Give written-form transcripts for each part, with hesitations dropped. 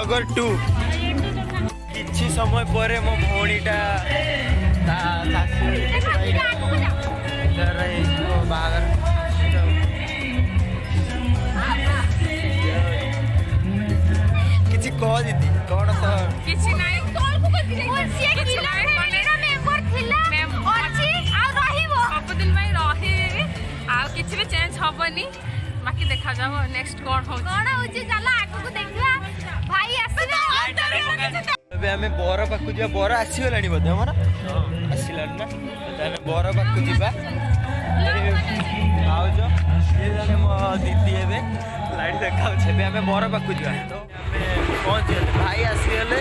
VLOG-2 किछि समय पर मो भौणीटा बागर किछि कह दीदी कौन तो किछि नाही कॉल को सिए किछि नाही मेरा मेंबर थिला अछि आ रहिबो सब दिन में रही आ किछि भी चेंज होबनी बाकी देखा जाओ नेक्स्ट कोन होची चला आगु को देखिबा भाई आसीले अबे हमें बोर पाकु जे बोर आसी गलानी बदे हमर आसीला ना ताने बोर पाकु जीबा आओ जो ये जाने मो दीदी एबे लाइट देखाउ छबे हमें बोर पाकु जीबा तो हमें पहुंच गए भाई आसी गले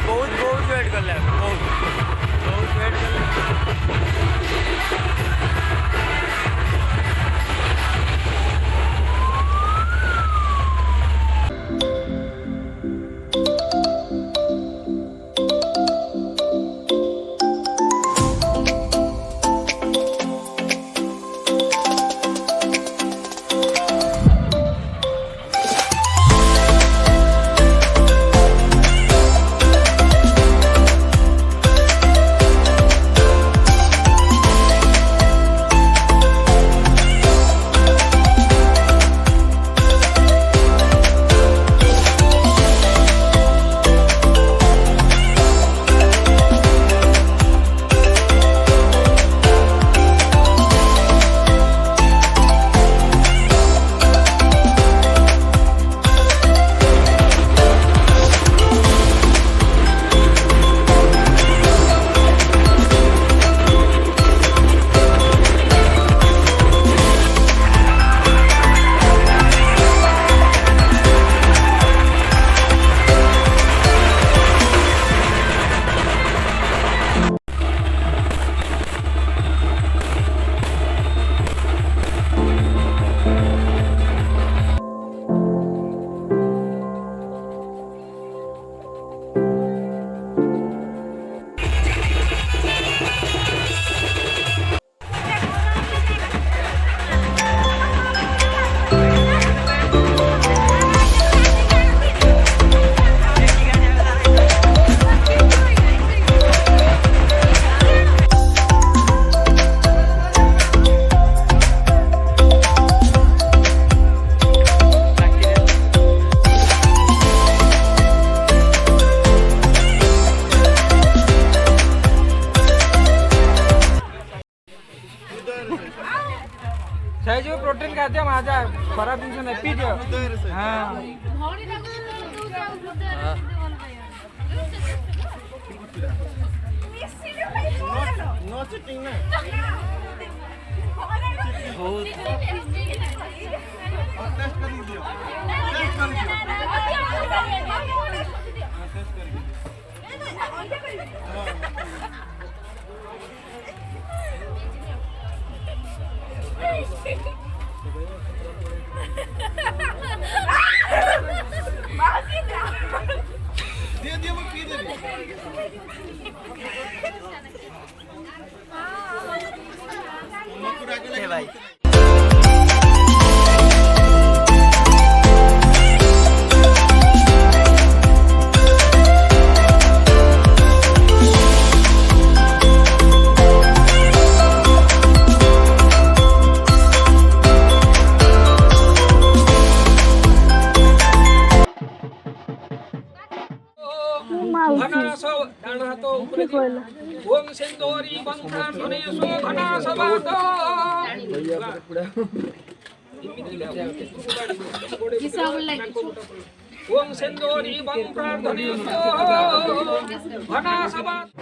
बहुत बहुत वेट करले बहुत वेट करले सही जो प्रोटीन खाते मजा खराब जिन नहीं पी दियो हाँ नो चिटिंग ना टेस्ट कर दियो दियो मैं पी देबी ए भाई ओम सिंदूरी बंधाने सो घना सवादो ओम सिंदूरी बंधाने सो घना सवादो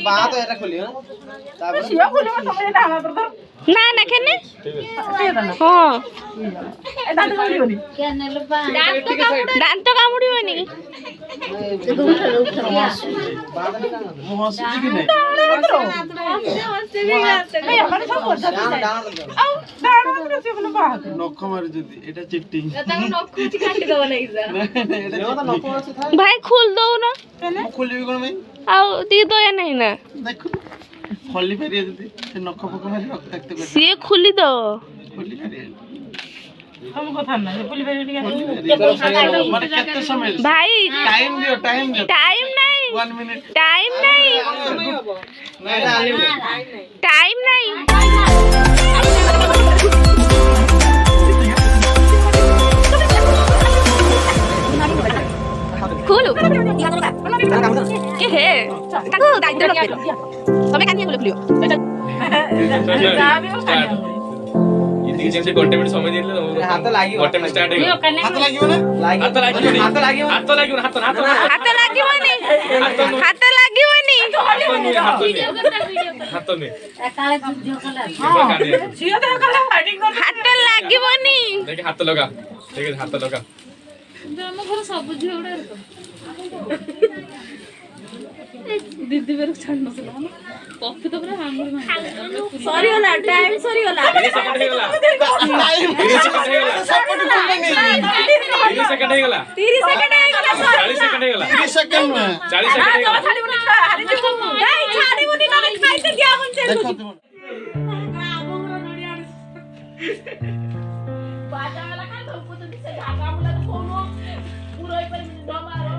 बात है खोलियो ना ना खेने हां दांत कामुड़ीबनी नख मार जदी एटा चिट्टिंग भाई खोल दो ना खोलिबी कोन में आउ दी दो या नहीं ना देखो खोली फेरिए जदी से नख पक मारी रक्त कर सी खुली दो खोली फेरिए हम कथा ना पुली बेरी माने केते समय भाई टाइम दियो टाइम नहीं 1 मिनट टाइम नहीं टाइम नहीं खोलो के है ताको दाइद्र रखे तमे कानी खोलो खुलियो ये जैसे गोटे मिनट समय दिले हाथ लागियो गोटे मिनट स्टार्ट हो हाथ लागियो ना हाथ लागियो हाथ लागियो हाथ लागियो हाथ हाथ लागिवनी हाथ लागिवनी हाथ में एकाले वीडियो कला झियो तो कला फाइटिंग कर हाथ लागिवनी देख हाथ लगा ठीक है हाथ लगा हम घर सब झियो उडे दीदी बेर छाड़ नसला ना कॉफी तो पूरा हांगर में sorry Hola time sorry Hola 30 second हो गला 30 सेकंड हो गला सपोर्ट कर नहीं 30 सेकंड हो गला 30 सेकंड हो गला 40 सेकंड हो गला 30 सेकंड में 40 सेकंड हो गला छाड़ी बुनी हारी देखो नहीं छाड़ी बुनी ना खाइते क्या मन चल देखो तुम बाजा वाला का तो पुत से झाका मुला तो कोनो पूरा पर डमारो